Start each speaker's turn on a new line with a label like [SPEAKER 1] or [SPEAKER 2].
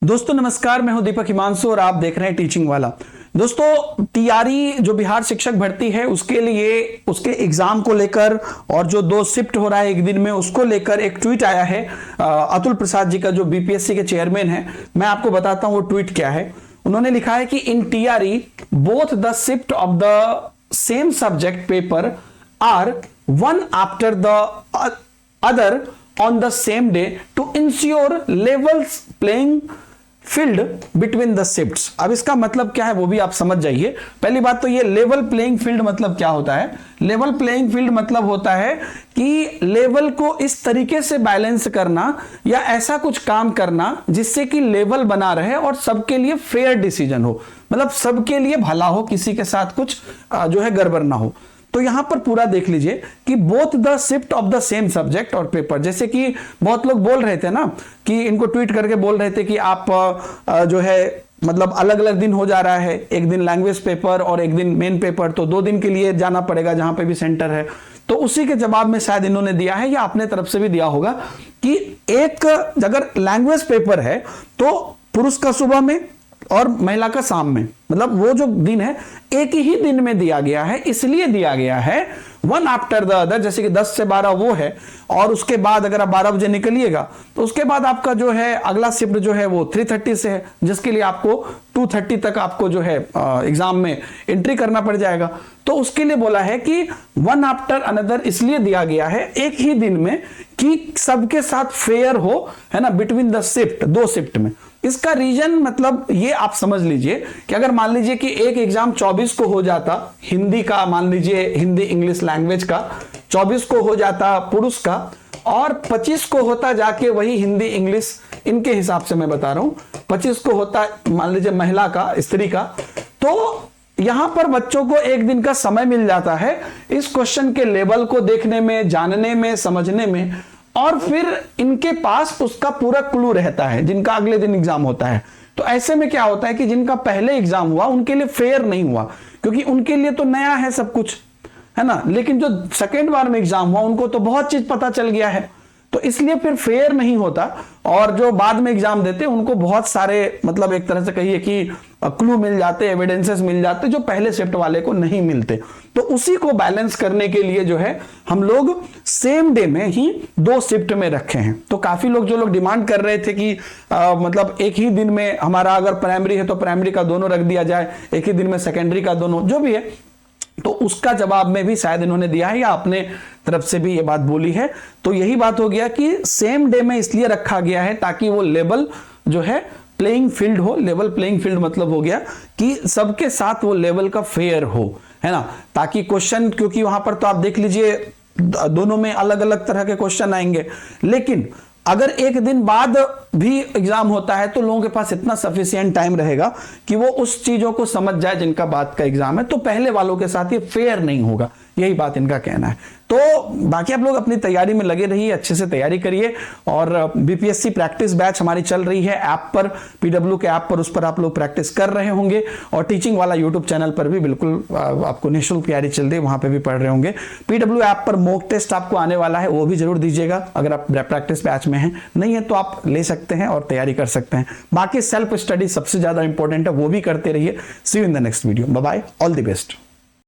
[SPEAKER 1] दोस्तों नमस्कार, मैं हूं दीपक हिमांशु और आप देख रहे हैं टीचिंग वाला। दोस्तों टीआरई जो बिहार शिक्षक भर्ती है उसके लिए उसके एग्जाम को लेकर और जो 2 शिफ्ट हो रहा है एक दिन में उसको लेकर एक ट्वीट आया है अतुल प्रसाद जी का, जो बीपीएससी के चेयरमैन है। मैं आपको बताता हूं वो ट्वीट क्या है। उन्होंने लिखा है कि in TRE both the shift of the same subject paper are one after the other on the same day to ensure levels playing field between the shifts। अब इसका मतलब क्या है वो भी आप समझ जाइए। पहली बात तो ये लेवल प्लेइंग फील्ड मतलब क्या होता है। लेवल प्लेइंग फील्ड मतलब होता है कि लेवल को इस तरीके से बैलेंस करना या ऐसा कुछ काम करना जिससे कि लेवल बना रहे और सबके लिए फेयर डिसीजन हो, मतलब सबके लिए भला हो, किसी के साथ कुछ जो है गड़बड़ ना हो। तो यहां पर पूरा देख लीजिए कि both the shift of the same subject और पेपर, जैसे कि बहुत लोग बोल रहे थे ना कि इनको ट्वीट करके बोल रहे थे कि आप जो है मतलब अलग अलग दिन हो जा रहा है, एक दिन लैंग्वेज पेपर और एक दिन मेन पेपर, तो 2 दिन के लिए जाना पड़ेगा जहां पे भी सेंटर है। तो उसी के जवाब में शायद इन्होंने दिया है या अपने तरफ से भी दिया होगा कि एक अगर लैंग्वेज पेपर है तो पुरुष का सुबह में और महिला का शाम में, मतलब वो जो दिन है एक ही दिन में दिया गया है। इसलिए दिया गया है वन आफ्टर द अदर, जैसे कि 10 से 12 वो है और उसके बाद अगर आप 12 बजे निकलिएगा तो उसके बाद आपका जो है अगला शिफ्ट जो है वो 3:30 से है, जिसके लिए आपको 2:30 तक आपको जो है एग्जाम में एंट्री करना पड़ जाएगा। तो उसके लिए बोला है कि वन आफ्टर अनदर इसलिए दिया गया है एक ही दिन में कि सबके साथ फेयर हो, है ना, बिटवीन द शिफ्ट, 2 शिफ्ट में। इसका रीजन मतलब ये आप समझ लीजिए कि अगर मान लीजिए कि एक एग्जाम 24 को हो जाता हिंदी का, मान लीजिए हिंदी इंग्लिश लैंग्वेज का 24 को हो जाता पुरुष का और 25 को होता जाके वही हिंदी इंग्लिश, इनके हिसाब से मैं बता रहा हूं, 25 को होता मान लीजिए महिला का, स्त्री का, तो यहां पर बच्चों को एक दिन का समय मिल जाता है इस क्वेश्चन के लेवल को देखने में, जानने में, समझने में, और फिर इनके पास उसका पूरा क्लू रहता है जिनका अगले दिन एग्जाम होता है। तो ऐसे में क्या होता है कि जिनका पहले एग्जाम हुआ उनके लिए फेयर नहीं हुआ, क्योंकि उनके लिए तो नया है सब कुछ, है ना, लेकिन जो सेकेंड बार में एग्जाम हुआ उनको तो बहुत चीज पता चल गया है, तो इसलिए फिर फेयर नहीं होता। और जो बाद में एग्जाम देते उनको बहुत सारे मतलब एक तरह से कहिए कि क्लू मिल जाते, एविडेंसेस मिल जाते जो पहले शिफ्ट वाले को नहीं मिलते। तो उसी को बैलेंस करने के लिए जो है हम लोग सेम डे में ही 2 शिफ्ट में रखे हैं। तो काफी लोग जो लोग डिमांड कर रहे थे कि मतलब एक ही दिन में हमारा अगर प्राइमरी है तो प्राइमरी का दोनों रख दिया जाए, एक ही दिन में सेकेंडरी का दोनों, जो भी है, तो उसका जवाब में भी शायद इन्होंने दिया है या अपने तरफ से भी ये बात बोली है। तो यही बात हो गया कि सेम डे में इसलिए रखा गया है ताकि वो लेवल जो है प्लेइंग फील्ड हो। लेवल प्लेइंग फील्ड मतलब हो गया कि सबके साथ वो लेवल का फेयर हो, है ना, ताकि क्वेश्चन, क्योंकि वहां पर तो आप देख लीजिए दोनों में अलग अलग तरह के क्वेश्चन आएंगे, लेकिन अगर एक दिन बाद भी एग्जाम होता है तो लोगों के पास इतना सफिशिएंट टाइम रहेगा कि वो उस चीजों को समझ जाए जिनका बाद का एग्जाम है। तो पहले वालों के साथ ये फेयर नहीं होगा, यही बात इनका कहना है। तो बाकी आप लोग अपनी तैयारी में लगे रहिए, अच्छे से तैयारी करिए। और बीपीएससी प्रैक्टिस बैच हमारी चल रही है ऐप पर, पीडब्ल्यू के ऐप पर, उस पर आप लोग प्रैक्टिस कर रहे होंगे और टीचिंग वाला यूट्यूब चैनल पर भी बिल्कुल आपको निःशुल्क तैयारी चल रही है, वहां पर भी पढ़ रहे होंगे। पीडब्ल्यू ऐप पर मॉक टेस्ट आपको आने वाला है, वो भी जरूर दीजिएगा अगर आप प्रैक्टिस बैच में हैं। नहीं है तो आप ले सकते हैं और तैयारी कर सकते हैं। बाकी सेल्फ स्टडी सबसे ज्यादा इंपॉर्टेंट है, वो भी करते रहिए। See you in the next video. Bye bye, all the best.